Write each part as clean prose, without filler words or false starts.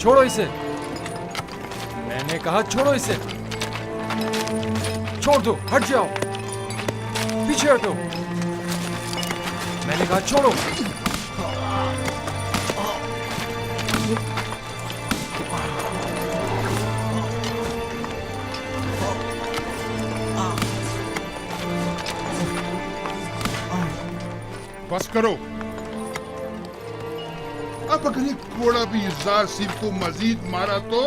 छोड़ो इसे। मैंने कहा छोड़ो इसे। छोड़ दो, हट जाओ, पीछे हटो। मैंने कहा छोड़ो। बस करो। अब अगर ये घोड़ा भी युज़ार सिंह को मजीद मारा तो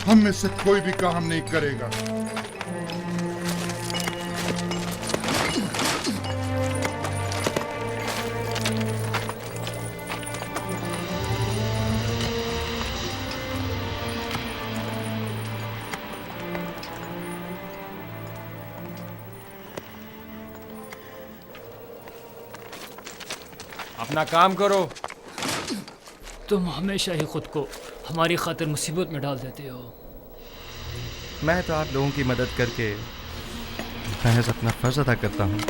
हम में से कोई भी काम नहीं करेगा। अपना काम करो। तुम हमेशा ही खुद को हमारी खातिर मुसीबत में डाल देते हो। मैं तो आप लोगों की मदद करके महज अपना फर्ज अदा करता हूँ।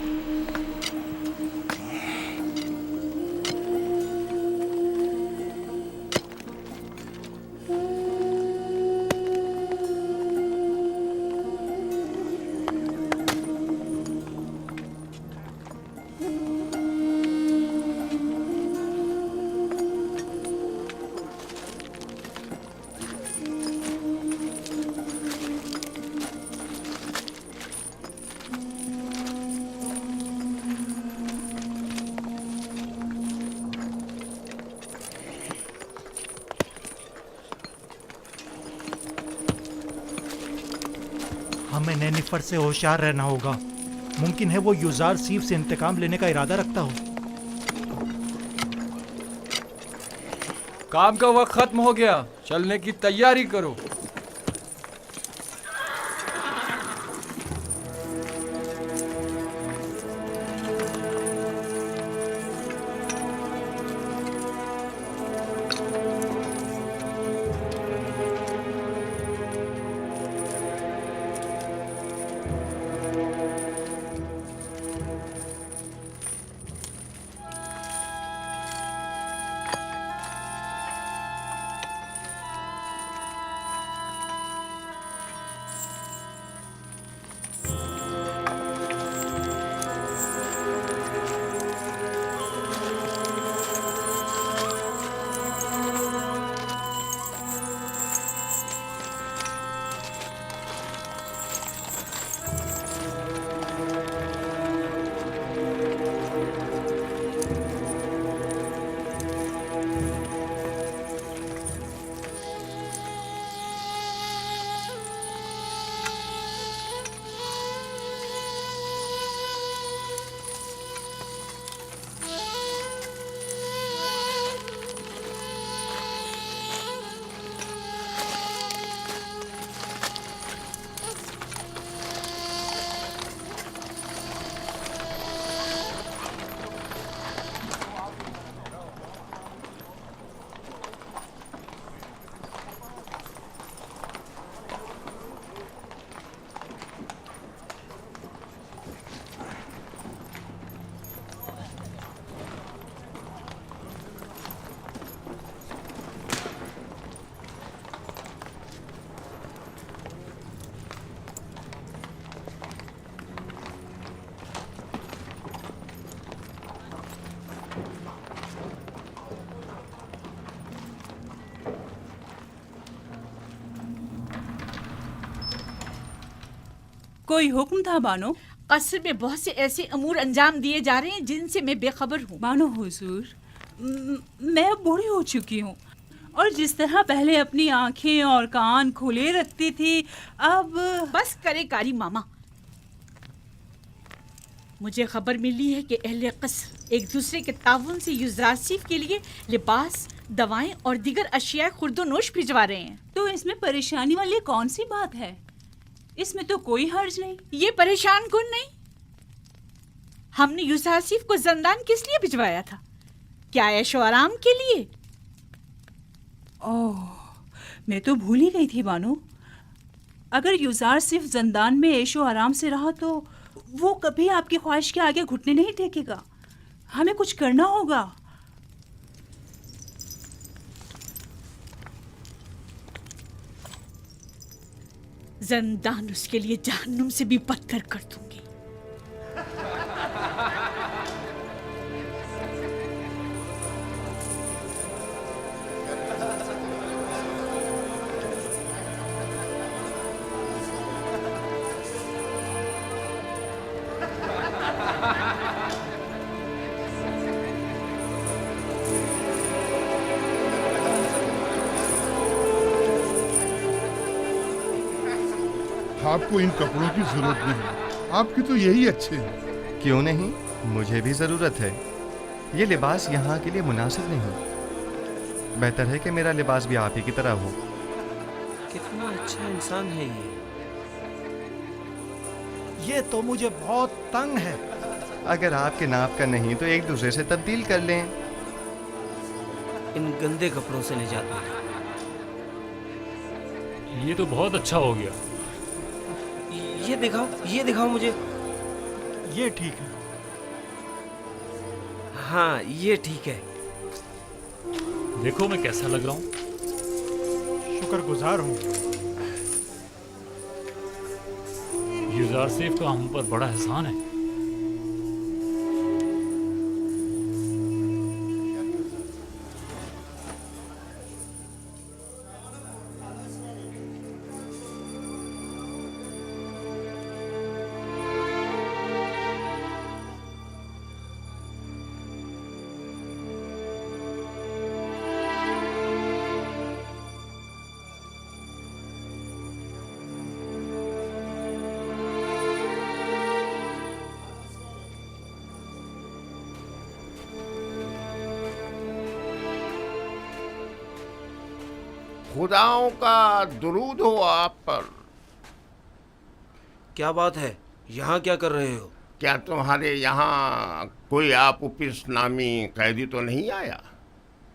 हमें नेनिफर से होशियार रहना होगा। मुमकिन है वो युज़ार सीफ से इंतकाम लेने का इरादा रखता हो। काम का वक्त खत्म हो गया, चलने की तैयारी करो। कोई हुक्म था बानो? कसर में बहुत से ऐसे अमूर अंजाम दिए जा रहे हैं जिनसे मैं बेखबर हूँ। बानो हुजूर, मैं अब बूढ़ी हो चुकी हूँ और जिस तरह पहले अपनी आंखें और कान खुले रखती थी, अब बस करे कारी मामा। मुझे खबर मिली है कि अहले कसर एक दूसरे के ताउन से युज़रासिफ के लिए लिबास, दवाएं और दीगर अशिया खुर्दोनोश भिजवा रहे हैं। तो इसमें परेशानी वाली कौन सी बात है? इसमें तो कोई हर्ज नहीं। ये परेशान कौन नहीं? हमने युज़रासिफ को जंदान किस लिए भिजवाया था? क्या ऐशो आराम के लिए? ओह, मैं तो भूल ही गई थी बानो। अगर युज़ार सिर्फ जंदान में ऐशो आराम से रहा तो वो कभी आपकी ख्वाहिश के आगे घुटने नहीं टेकेगा। हमें कुछ करना होगा। जंदान उसके लिए जहन्नुम से भी बदतर कर दूंगी। आपको इन कपड़ों की जरूरत नहीं, आपके तो यही अच्छे हैं। क्यों नहीं, मुझे भी ज़रूरत है। ये लिबास यहाँ के लिए मुनासिब नहीं। बेहतर है कि मेरा लिबास भी आप ही की तरह हो। कितना अच्छा इंसान है ये तो मुझे बहुत तंग है। अगर आपके नाप का नहीं तो एक दूसरे से तब्दील कर लें। इन गंदे कपड़ों से निजात मिली। ये तो बहुत अच्छा हो गया। ये दिखाओ मुझे। ये ठीक है। हाँ ये ठीक है। देखो मैं कैसा लग रहा हूँ। शुक्रगुजार हूँ। युजार सेफ का हम पर बड़ा एहसान है। खुदाओं का दुरूद हो आप पर। क्या बात है, यहाँ क्या कर रहे हो? क्या तुम्हारे यहाँ कोई आपुपिस नामी कैदी तो नहीं आया?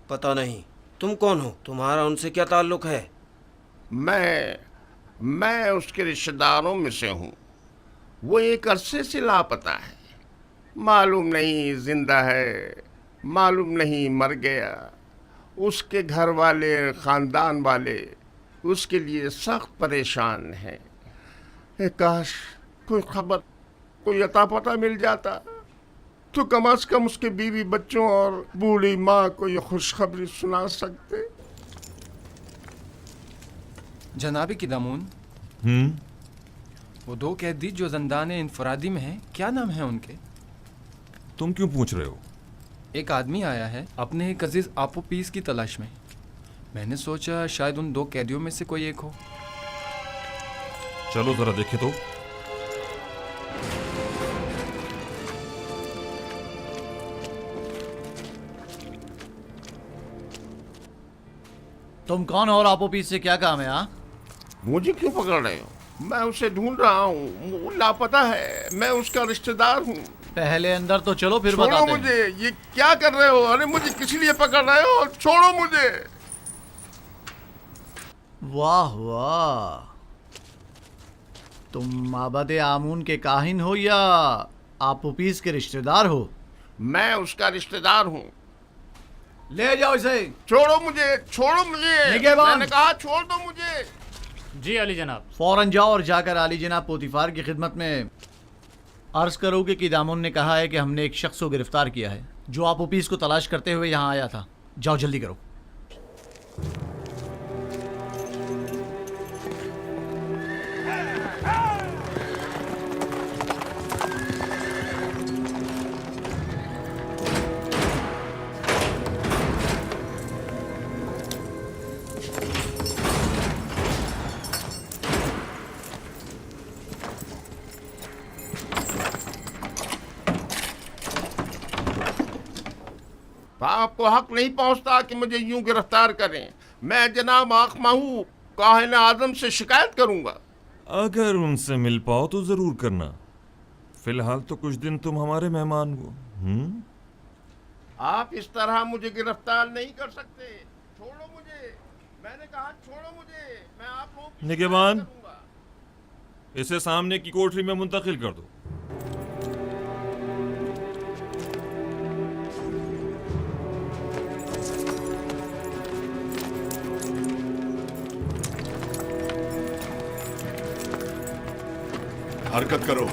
पता नहीं। तुम कौन हो? तुम्हारा उनसे क्या ताल्लुक है? मैं उसके रिश्तेदारों में से हूँ। वो एक अरसे से लापता है। मालूम नहीं जिंदा है, मालूम नहीं मर गया। उसके घर वाले, ख़ानदान वाले उसके लिए सख्त परेशान हैं। काश कोई खबर, कोई अता पता मिल जाता तो कम से कम उसके बीवी बच्चों और बूढ़ी माँ को ये खुशखबरी सुना सकते। जनाबी किदामून, वो दो कैदी जो ज़ंदान इनफरादी में हैं, क्या नाम है उनके? तुम क्यों पूछ रहे हो? एक आदमी आया है अपने एक अजीज आपोपीस की तलाश में। मैंने सोचा शायद उन दो कैदियों में से कोई एक हो। चलो जरा देखे तो। तुम कौन हो और आपोपीस से क्या काम है? मुझे क्यों पकड़ रहे हो? मैं उसे ढूंढ रहा हूँ, वो लापता है। मैं उसका रिश्तेदार हूँ। पहले अंदर तो चलो, फिर छोड़ो बताते मुझे। ये क्या कर रहे हो? अरे मुझे किस लिए पकड़ रहे हो? छोड़ो मुझे। वाह वाह, तुम माबद आमून के काहिन हो या आपोपीस के रिश्तेदार हो? मैं उसका रिश्तेदार हूँ। ले जाओ इसे। छोड़ो मुझे, छोड़ो मुझे। निगहबान। मैंने कहा छोड़ दो मुझे। जी अली जनाब। फौरन जाओ और जाकर आली जनाब पोतीफार की खिदमत में अर्ज करोगे कि दामुन ने कहा है कि हमने एक शख्स को गिरफ्तार किया है जो आपोपीस को तलाश करते हुए यहाँ आया था। जाओ जल्दी करो। आपको हक नहीं पहुंचता कि मुझे यूं गिरफ्तार करें। मैं जनाब आखमाहू काहिन आजम से शिकायत करूंगा। अगर उनसे मिल पाओ तो जरूर करना। फिलहाल तो कुछ दिन तुम हमारे मेहमान हो। आप इस तरह मुझे गिरफ्तार नहीं कर सकते। छोड़ो मुझे। मैंने कहा छोड़ो मुझे। मैं आप लोगों की निगहबान, शिकायत करूंगा। इसे सामने की कोठरी में मुंतकिल कर दो। हरकत करो।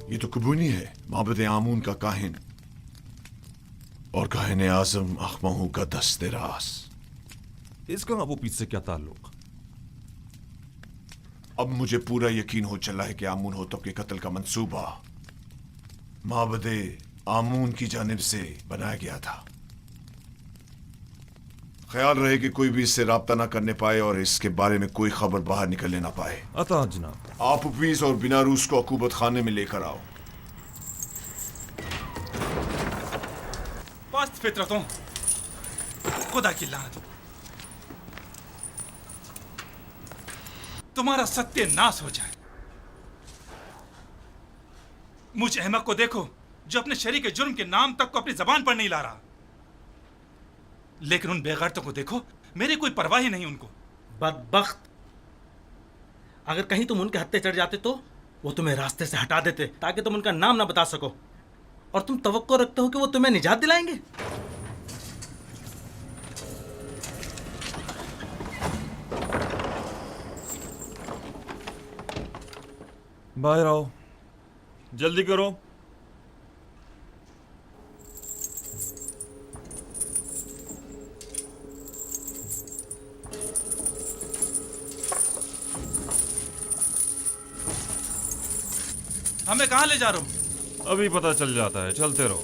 ये तो कबूनी है, माबद आमून का काहिन और काहिन आजम अखमहू का दस्ते रास। इसका अबू पीस से क्या ताल्लुक? अब मुझे पूरा यकीन हो चला है कि आमून होतब के कत्ल का मंसूबा माबद आमून की जानिब से बनाया गया था। ख्याल रहे कि कोई भी इससे राब्ता ना करने पाए और इसके बारे में कोई खबर बाहर निकलने ना पाए। अता जनाब। आप पीस और बिना रूस को अकूबत खाने में लेकर आओ। पस्त फितरतों, खुदा की लानत, तुम्हारा सत्यानाश हो जाए। मुझ अहमक को देखो जो अपने शरीक के जुर्म के नाम तक को अपनी जबान पर नहीं ला रहा, लेकिन उन बेगैरतों को देखो, मेरी कोई परवाह ही नहीं उनको। बदबख्त, अगर कहीं तुम उनके हत्थे चढ़ जाते तो वो तुम्हें रास्ते से हटा देते ताकि तुम उनका नाम ना बता सको, और तुम तवक्को रखते हो कि वो तुम्हें निजात दिलाएंगे। बाहर आओ, जल्दी करो। हमें कहाँ ले जा रहे हो? अभी पता चल जाता है, चलते रहो।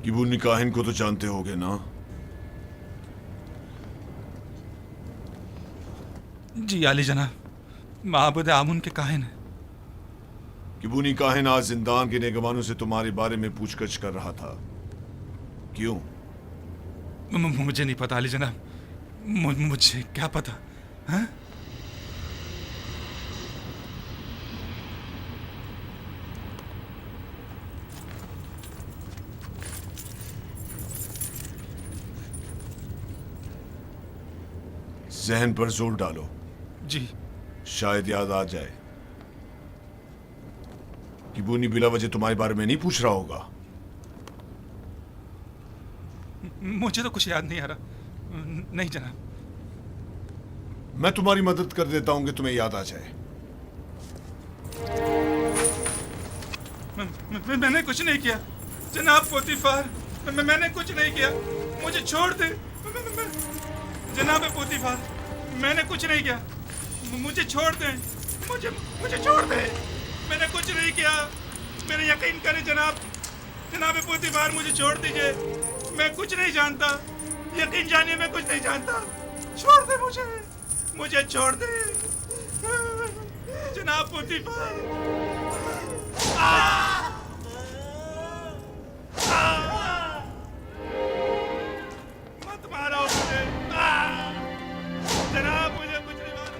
किबूनी काहिन को तो जानते होगे ना? जी आली जनाब, माबूद आमुन के काहिन है। किबूनी काहिन आज जिंदान के नेगवानों से तुम्हारे बारे में पूछगछ कर रहा था, क्यों? मुझे नहीं पता आली जनाब, मुझे क्या पता है? जहन पर जोर डालो। जी। शायद याद आ जाए। किबूनी बिला वजह तुम्हारे बारे में नहीं पूछ रहा होगा। मुझे तो कुछ याद नहीं आ रहा। नहीं जनाब। मैं तुम्हारी मदद कर देता हूं कि तुम्हें याद आ जाए। मैंने कुछ नहीं किया जनाब पोतीफार, मैंने कुछ नहीं किया, मुझे छोड़ दे जनाब पोतीफार, मैंने कुछ नहीं किया, मुझे छोड़ दे, मुझे छोड़ दे, मैंने कुछ नहीं किया, मेरे यकीन करें जनाब पोतीफार, मुझे छोड़ दीजिए, मैं कुछ नहीं जानता, यकीन जानिए मैं कुछ नहीं जानता, छोड़ दे मुझे छोड़ दे जनाब पोतीफार। मत मारो मुझे जनाब, मुझे कुछ नहीं मारो।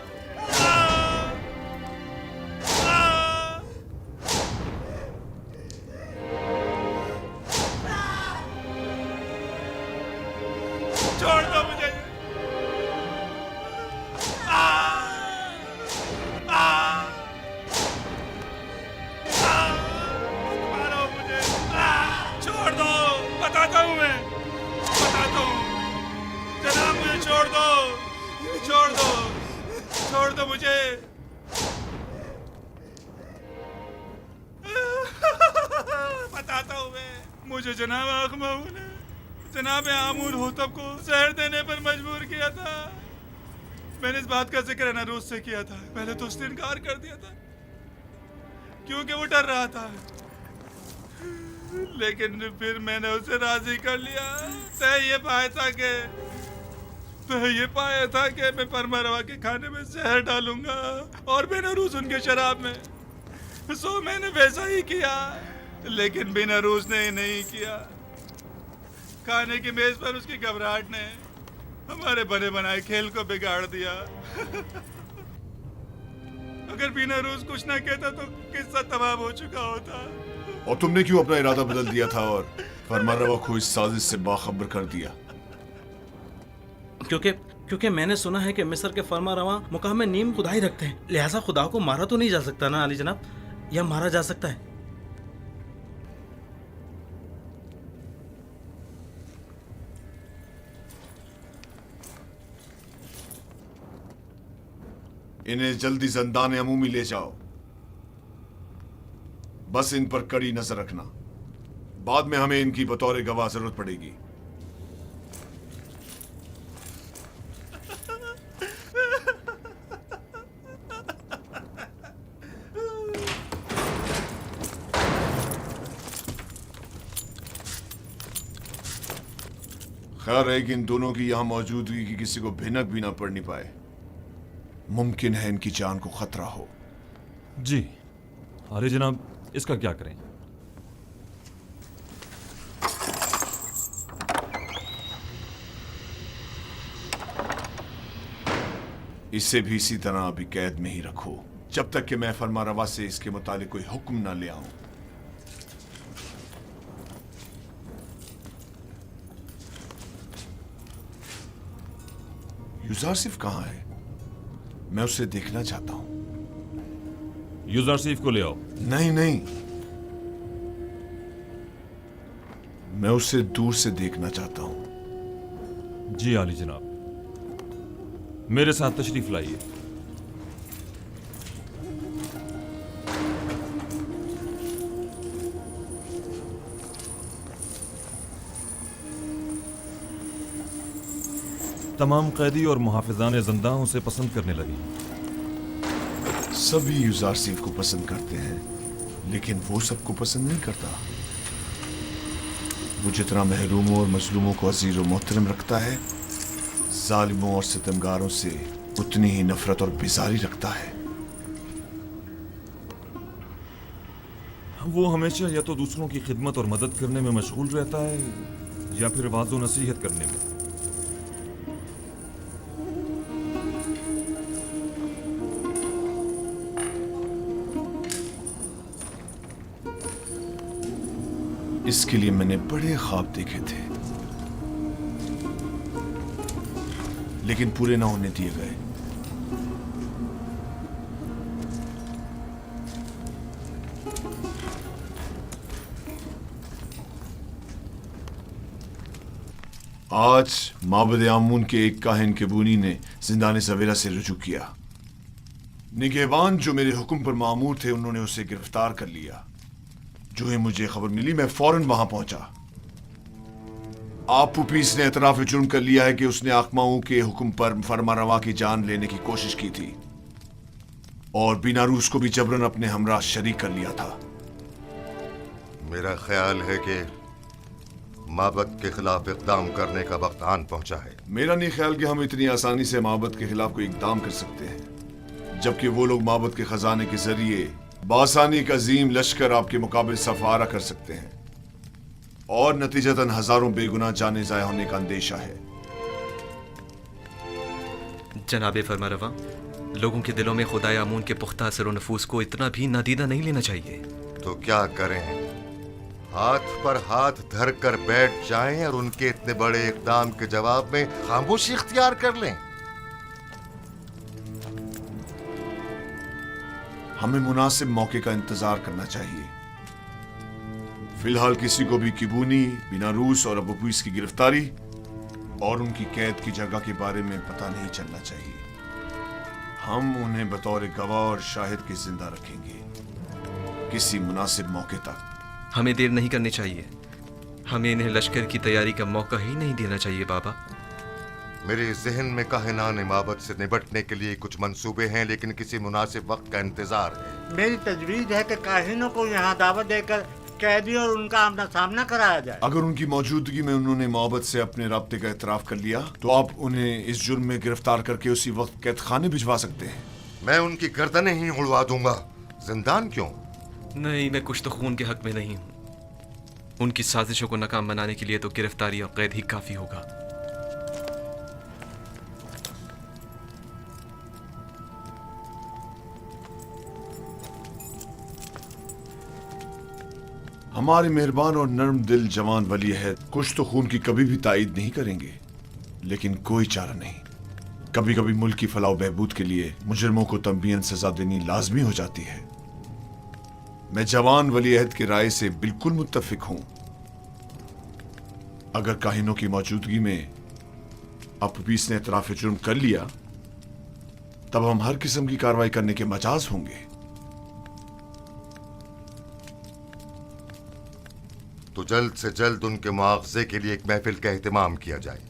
छोड़ दो मुझे। मारो मुझे, छोड़ दो, बताता हूँ मैं, बताता हूँ। जनाब मुझे छोड़ दो, छोड़ दो, छोड़ दो मुझे। बताता हूँ मैं, मुझे जनाब आखमाऊ ने जनाब आमूर होतब को जहर देने पर मजबूर किया था। मैंने इस बात का जिक्र नरूज से किया था। पहले तो उसने इनकार कर दिया था क्योंकि वो डर रहा था, लेकिन फिर मैंने उसे राजी कर लिया। तय ये पाया था कि मैं फरमा के खाने में जहर डालूंगा और बेनरूज उनके शराब में। सो मैंने वैसा ही किया, लेकिन बेनरूज ने नहीं किया। खाने की मेज पर उसकी घबराहट ने हमारे बने बनाए खेल को बिगाड़ दिया। अगर बेनरूज कुछ ना कहता तो किस्सा तमाम हो चुका होता। और तुमने क्यों अपना इरादा बदल दिया था और फरमारवा को इस साजिश से बाखबर कर दिया? क्योंकि मैंने सुना है कि मिस्र के फरमारवा मुकाम में नीम खुदाई रखते हैं, लिहाजा खुदा को मारा तो नहीं जा सकता ना अली जनाब, या मारा जा सकता है? इन्हें जल्दी ज़ंदान अमूमी ले जाओ। बस इन पर कड़ी नजर रखना, बाद में हमें इनकी बतौर गवाह जरूरत पड़ेगी। खैर है कि इन दोनों की यहां मौजूदगी की किसी को भिनक भी ना पड़नी पाए। मुमकिन है इनकी जान को खतरा हो। जी अरे जनाब, इसका क्या करें? इसे भी इसी तरह अभी कैद में ही रखो जब तक कि मैं फरमारवा से इसके मुतालिक कोई हुक्म ना ले आऊं। यूजारसिफ कहां है? मैं उसे देखना चाहता हूं। यूजारसिफ को ले आओ। नहीं नहीं, मैं उसे दूर से देखना चाहता हूं। जी आली जनाब, मेरे साथ तशरीफ लाइए। तमाम कैदी और मुहाफिजान ज़िंदा उसे पसंद करने लगी। सभी यूजारसिफ को पसंद करते हैं, लेकिन वो सबको पसंद नहीं करता। वो जितना महरूमों और मजलूमों को अजीज और मोहतरम रखता है, जालिमों और सितमगारों से उतनी ही नफरत और बेजारी रखता है। वो हमेशा या तो दूसरों की खिदमत और मदद करने में मशगूल रहता है या फिर वाज़ो नसीहत करने में। इसके लिए मैंने बड़े ख्वाब देखे थे, लेकिन पूरे ना होने दिए गए। आज माबद आमून के एक काहिन केबूनी ने जिंदाने सवेरा से रुजू किया। निगहबान जो मेरे हुक्म पर मामूर थे, उन्होंने उसे गिरफ्तार कर लिया। जो ही मुझे खबर मिली, मैं फौरन वहां पहुंचा। आप पुपीस ने एतराफ जुर्म कर लिया है कि उसने आकमाऊ के हुक्म पर फरमारवा की जान लेने की कोशिश की थी और बीनारूस को भी जबरन अपने हमरा शरीक कर लिया था। मेरा ख्याल है कि माबद के खिलाफ इकदाम करने का वक्त आन पहुंचा है। मेरा नहीं ख्याल कि हम इतनी आसानी से माबद के खिलाफ कोई इकदाम कर सकते हैं, जबकि वो लोग माबद के खजाने के जरिए बासानी का अजीम लश्कर आपके मुकाबले सफारा कर सकते हैं और नतीजतन हजारों बेगुनाह जाने जाया होने का अंदेशा है। जनाबे फरमारवा, लोगों के दिलों में खुदाए आमून के पुख्ता असर नफूस को इतना भी नादीदा नहीं लेना चाहिए। तो क्या करें? हाथ पर हाथ धर कर बैठ जाएं और उनके इतने बड़े इकदाम के जवाब में खामोशी इख्तियार कर लें। हमें मुनासिब मौके का इंतजार करना चाहिए। फिलहाल किसी को भी किबूनी, बिनारूस और अबूपीस की गिरफ्तारी और उनकी कैद की जगह के बारे में पता नहीं चलना चाहिए। हम उन्हें बतौर गवाह और शाहिद के जिंदा रखेंगे किसी मुनासिब मौके तक। हमें देर नहीं करनी चाहिए। हमें इन्हें लश्कर की तैयारी का मौका ही नहीं देना चाहिए बाबा। मेरे जहन में काहिनान माबद से निपटने के लिए कुछ मंसूबे हैं, लेकिन किसी मुनासिब वक्त का इंतजार है। मेरी तजवीज है कि काहिनों को यहाँ दावत देकर कैदी और उनका आमना सामना कराया जाए। अगर उनकी मौजूदगी में उन्होंने मोहब्बत से अपने राब्ते का इतराफ कर लिया तो आप उन्हें इस जुर्म में गिरफ्तार करके उसी वक्त कैद खाने भिजवा सकते हैं। मैं उनकी गर्दनें ही उड़वा दूंगा। जिंदान क्यों? नहीं, मैं कुछ तो खून के हक में नहीं हूँ। उनकी साजिशों को नाकाम बनाने के लिए तो गिरफ्तारी और कैद ही काफी होगा। हमारे मेहरबान और नर्म दिल जवान वली अहद कुछ तो खून की कभी भी तायद नहीं करेंगे, लेकिन कोई चारा नहीं। कभी कभी मुल्क की फलाह बहबूद के लिए मुजरिमों को तंबीहन सजा देनी लाजमी हो जाती है। मैं जवान वली अहद की राय से बिल्कुल मुत्तफिक हूं। अगर काहिनों की मौजूदगी में अबूपीस ने इतराफ जुर्म कर लिया तब हम हर किस्म की कार्रवाई करने के मजाज होंगे। तो जल्द से जल्द उनके मुआवजे के लिए एक महफिल का एहतमाम किया जाए।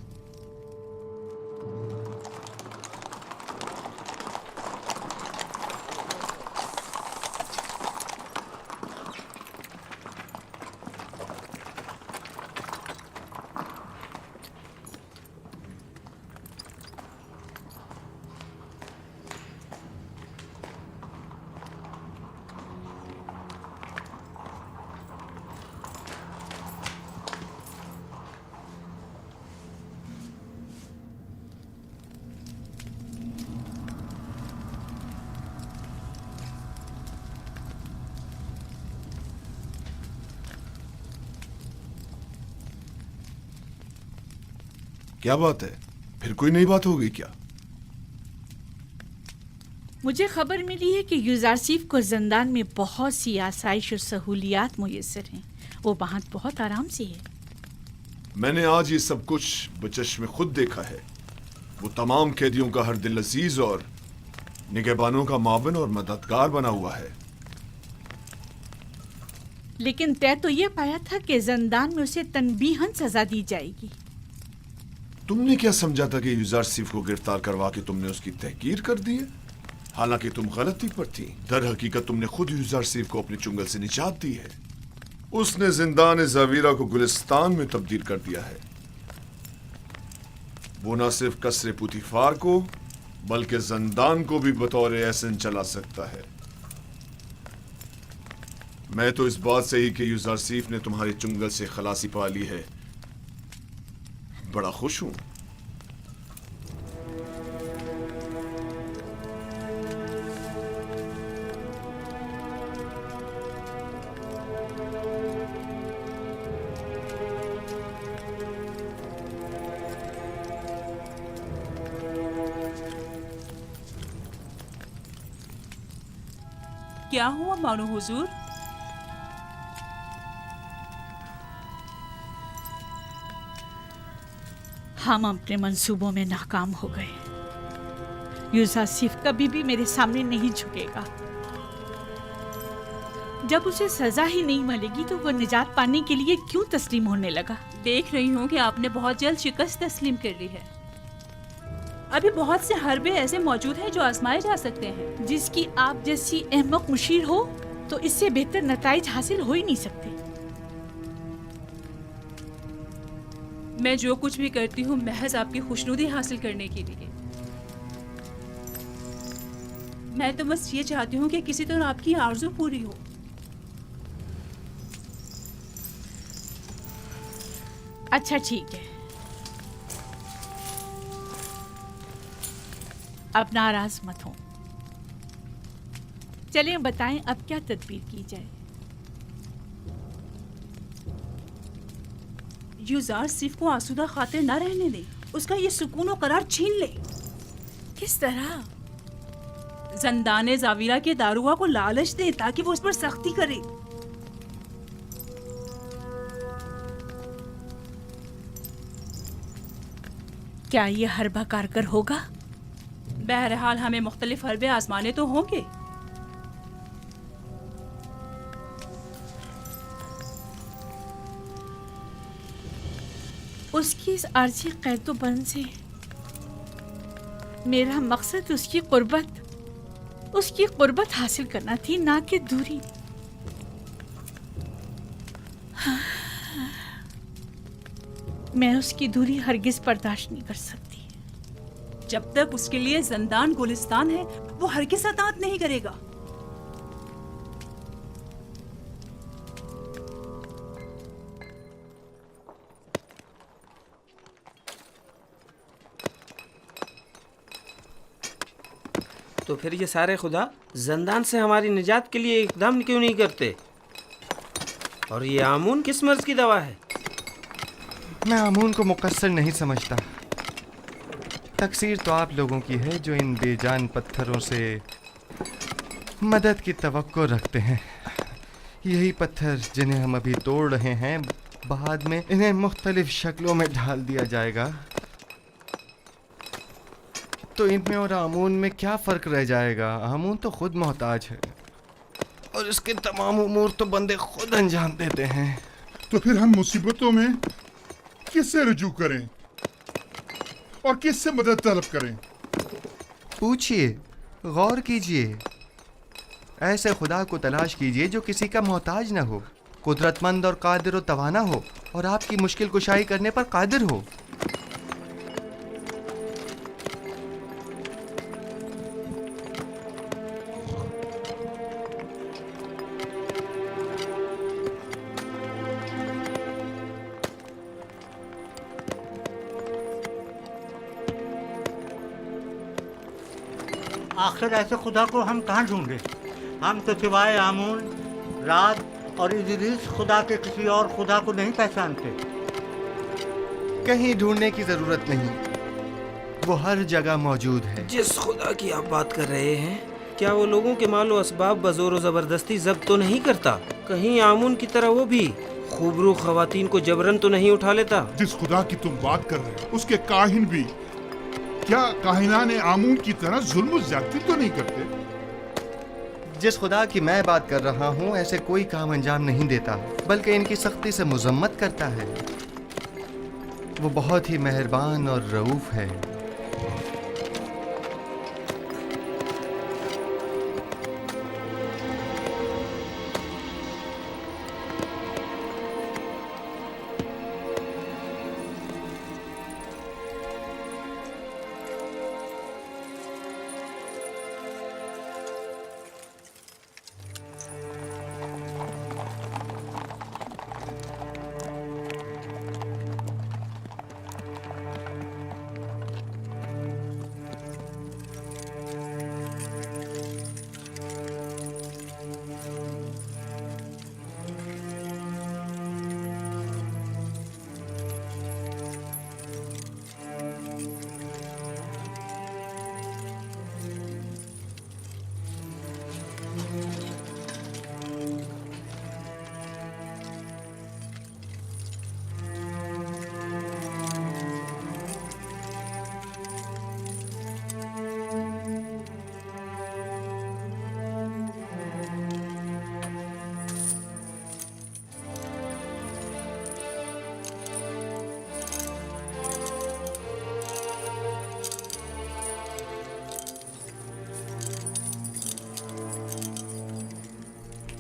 क्या बात है, फिर कोई नई बात हो गई क्या? मुझे खबर मिली है कि यूजारसीफ को जिंदान में बहुत सी आसाइश और सहूलियात मुयस्सर हैं। वो वहाँ बहुत आराम से है। मैंने आज ये सब कुछ बचश्मे खुद देखा है। वो तमाम कैदियों का हर दिल अजीज और निगहबानों का मावन और मददगार बना हुआ है। लेकिन तय तो ये पाया था कि जिंदान में उसे तनबीहन सजा दी जाएगी। तुमने क्या समझा था कि यूजारसीफ को गिरफ्तार करवा के तुमने उसकी तहकीर कर दी है? हालांकि तुम गलती पर थी। दर हकीकत तुमने खुद यूजारसीफ को अपने चुंगल से निजात दी है। उसने जिंदान ज़वीरा को गुलिस्तान में तब्दील कर दिया है। वो न सिर्फ कसरे पुतिफार को बल्कि जिंदान को भी बतौर एहसन चला सकता है। मैं तो इस बात से ही कि यूजारसीफ ने तुम्हारे चुंगल से खलासी पा ली है बड़ा खुश हूं। क्या हुआ मानो हुजूर? हम अपने मंसूबों में नाकाम हो गए। यूजारसीफ कभी भी मेरे सामने नहीं झुकेगा। जब उसे सजा ही नहीं मिलेगी तो वो निजात पाने के लिए क्यों तस्लीम होने लगा? देख रही हूँ कि आपने बहुत जल्द शिकस्त तस्लीम कर ली है। अभी बहुत से हरबे ऐसे मौजूद हैं जो आजमाए जा सकते हैं। जिसकी आप जैसी अहमक मुशीर हो तो इससे बेहतर नताइज हासिल हो ही नहीं सकते। मैं जो कुछ भी करती हूँ महज आपकी खुशनुदी हासिल करने के लिए। मैं तो बस ये चाहती हूँ कि किसी तरह आपकी आरज़ू पूरी हो। अच्छा ठीक है, अब नाराज मत हो। चलें बताएं अब क्या तदबीर की जाए। युजार सिफ को आसूदा खातिर न रहने दे, उसका ये सुकून और करार छीन ले। किस तरह? जंदाने जावीरा के दारुआ को लालच दे ताकि वो उस पर सख्ती करे। क्या ये हरबा कारगर होगा? बहरहाल हमें मुख्तलिफ हरबे आजमाने तो होंगे। उसकी इस आर्जी कैदोबंद से मेरा मकसद उसकी कुर्बत हासिल करना थी, ना कि दूरी। मैं उसकी दूरी हरगिज बर्दाश्त नहीं कर सकती। जब तक उसके लिए जंदान गुलिस्तान है, वो हरगिज अतात नहीं करेगा। तो फिर ये सारे खुदा जंदान से हमारी निजात के लिए इकदाम क्यों नहीं करते? और ये आमून किस मर्ज की दवा है? मैं आमून को मुकस्सर नहीं समझता। तकसीर तो आप लोगों की है जो इन बेजान पत्थरों से मदद की तवक्को रखते हैं। यही पत्थर जिन्हें हम अभी तोड़ रहे हैं, बाद में इन्हें मुख्तलिफ शक्लों में ढाल दिया जाएगा, तो इनमें और आमून में क्या फ़र्क रह जाएगा? आमून तो खुद मोहताज है और इसके तमाम उमूर तो बंदे खुद अंजाम देते हैं। तो फिर हम मुसीबतों में किससे रुजू करें और किससे मदद तलब करें? पूछिए, गौर कीजिए, ऐसे खुदा को तलाश कीजिए जो किसी का मोहताज न हो, कुदरतमंद और कादिर व तवाना हो और आपकी मुश्किल कुशाई करने पर कादिर हो। आखिर ऐसे खुदा को हम कहाँ ढूंढे? हम तो सिवाय आमून, रात और इदरीस खुदा के किसी और खुदा को नहीं पहचानते। कहीं ढूंढने की जरूरत नहीं, वो हर जगह मौजूद है। जिस खुदा की आप बात कर रहे हैं, क्या वो लोगों के मालो असबाब बजोर जबरदस्ती जब्त तो नहीं करता? कहीं आमून की तरह वो भी खूबरू खवातीन को जबरन तो नहीं उठा लेता? जिस खुदा की तुम बात कर रहे हो, उसके काहिन भी क्या काहिनाने आमून की तरह जुल्म ज्यादती तो नहीं करते? जिस खुदा की मैं बात कर रहा हूँ ऐसे कोई काम अंजाम नहीं देता, बल्कि इनकी सख्ती से मुजम्मत करता है। वो बहुत ही मेहरबान और रऊफ है।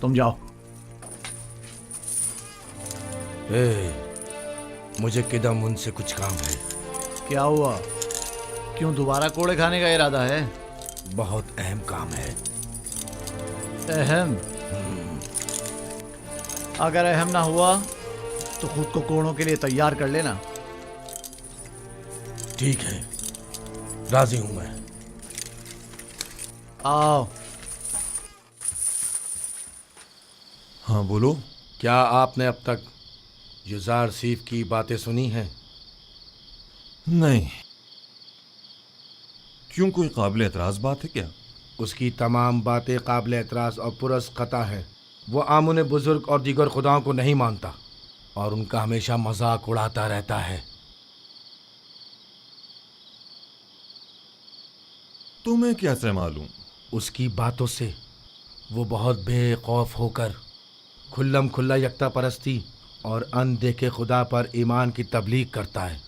तुम जाओ। मुझे किदम उनसे कुछ काम है। क्या हुआ? क्यों दोबारा कोड़े खाने का इरादा है? बहुत अहम काम है। अहम? अगर अहम ना हुआ तो खुद को कोड़ों के लिए तैयार कर लेना। ठीक है, राजी हूं मैं। आओ। हाँ बोलो। क्या आपने अब तक युजार सीफ की बातें सुनी हैं? नहीं। क्यों, कोई काबिल एतराज़ बात है क्या? उसकी तमाम बातें काबिल एतराज़ और पुरस खता है। वो आमुन बुजुर्ग और दीगर खुदाओं को नहीं मानता और उनका हमेशा मजाक उड़ाता रहता है। तुम्हें कैसे मालूम? उसकी बातों से वो बहुत बेखौफ होकर खुल्लम खुल्ला यकता परस्ती और अनदेखे खुदा पर ईमान की तबलीग करता है।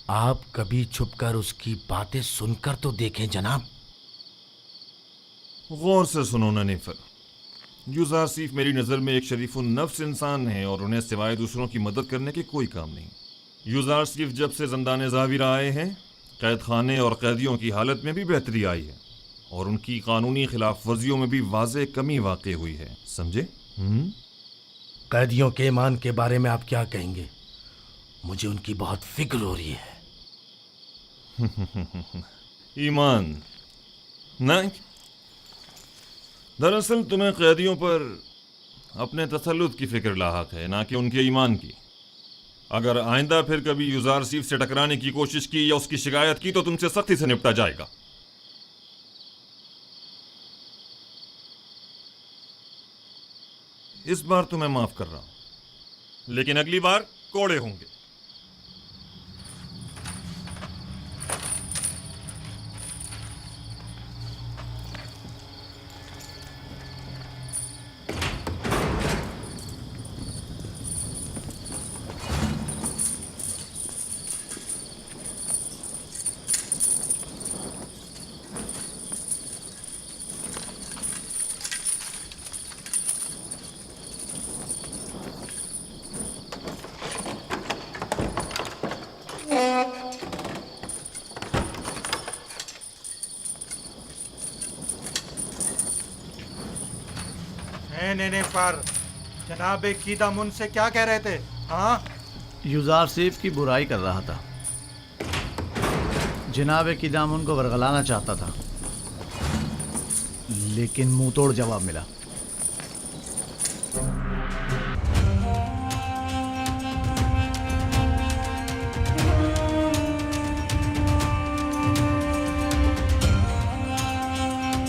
आप कभी छुपकर उसकी बातें सुनकर तो देखें जनाब। गौर से सुनो ननीफर, युजार सीफ मेरी नज़र में एक शरीफ नफ्स इंसान है और उन्हें सिवाय दूसरों की मदद करने के कोई काम नहीं। युजार सीफ जब से ज़ंदान ज़ाविर आए हैं, कैद खाने और कैदियों की हालत में भी बेहतरी आई है और उनकी कानूनी खिलाफ वर्जियों में भी वाज़े कमी वाक़ई हुई है। समझे? कैदियों के ईमान के बारे में आप क्या कहेंगे? मुझे उनकी बहुत फिक्र हो रही है। ईमान नहीं, दरअसल तुम्हें कैदियों पर अपने तसल्लुत की फिक्र लाहक है, ना कि उनके ईमान की। अगर आइंदा फिर कभी युजार सीफ से टकराने की कोशिश की या उसकी शिकायत की तो तुमसे सख्ती से निपटा जाएगा। इस बार तो मैं माफ कर रहा हूं, लेकिन अगली बार कोड़े होंगे। नहीं पर जनाब कीदामुन से क्या कह रहे थे? हाँ, युजार सीफ की बुराई कर रहा था। जनाब कीदामुन को वरगलाना चाहता था, लेकिन मुंह तोड़ जवाब मिला।